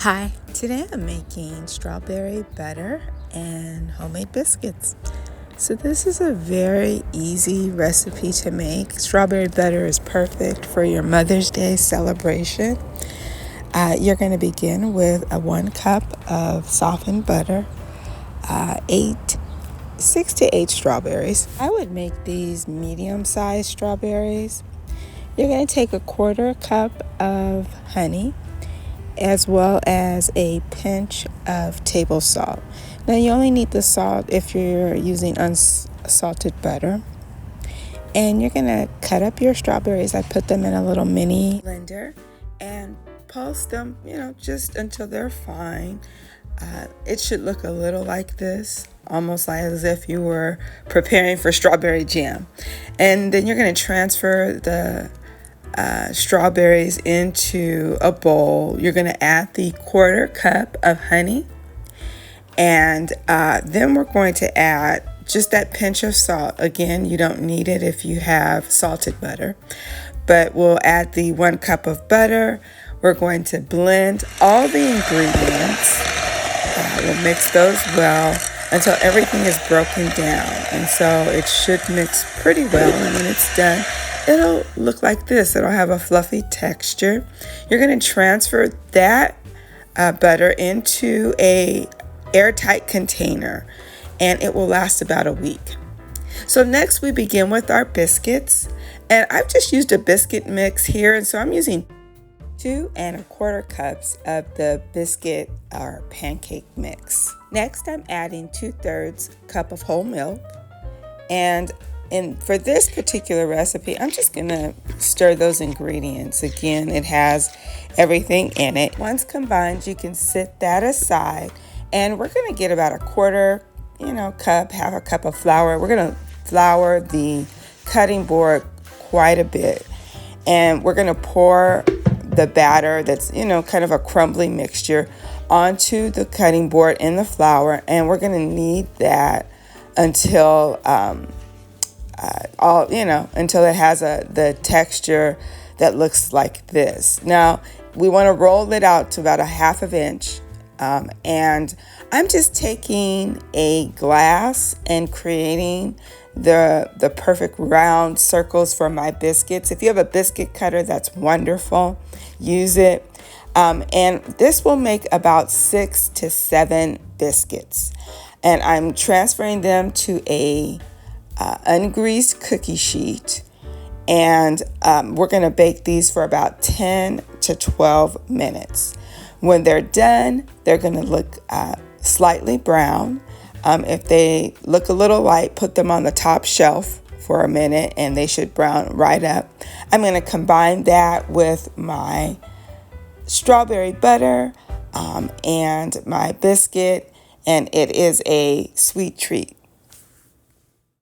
Hi, today I'm making strawberry butter and homemade biscuits. So this is a very easy recipe to make. Strawberry butter is perfect for your Mother's Day celebration. You're going to begin with a 1 cup of softened butter, 6 to 8 strawberries. I would make these medium-sized strawberries. You're going to take a 1/4 cup of honey, as well as a pinch of table salt. Now you only need the salt if you're using unsalted butter. And you're gonna cut up your strawberries. I put them in a little mini blender and pulse them, just until they're fine. It should look a little like this, almost like as if you were preparing for strawberry jam. And then you're gonna transfer the strawberries into a bowl. You're going to add the 1/4 cup of honey, and then we're going to add just that pinch of salt. Again, you don't need it if you have salted butter, but we'll add the 1 cup of butter. We're going to blend all the ingredients. We'll mix those well until everything is broken down, and so it should mix pretty well. And when it's done, it'll look like this. It'll have a fluffy texture. You're going to transfer that butter into a airtight container, and it will last about a week. So next we begin with our biscuits, and I've just used a biscuit mix here, and so I'm using 2 1/4 cups of the biscuit or pancake mix. Next, I'm adding 2/3 cup of whole milk, and for this particular recipe, I'm just going to stir those ingredients. Again, it has everything in it. Once combined, you can set that aside, and we're going to get about a 1/4 cup, 1/2 cup of flour. We're going to flour the cutting board quite a bit, and we're going to pour the batter that's, kind of a crumbly mixture onto the cutting board in the flour, and we're going to knead that until until it has the texture that looks like this. Now we want to roll it out to about a 1/2 inch, and I'm just taking a glass and creating the perfect round circles for my biscuits. If you have a biscuit cutter, that's wonderful. Use it. And this will make about 6 to 7 biscuits, and I'm transferring them to a ungreased cookie sheet, and we're going to bake these for about 10 to 12 minutes. When they're done, they're going to look slightly brown. If they look a little light, put them on the top shelf for a minute and they should brown right up. I'm going to combine that with my strawberry butter and my biscuit, and it is a sweet treat.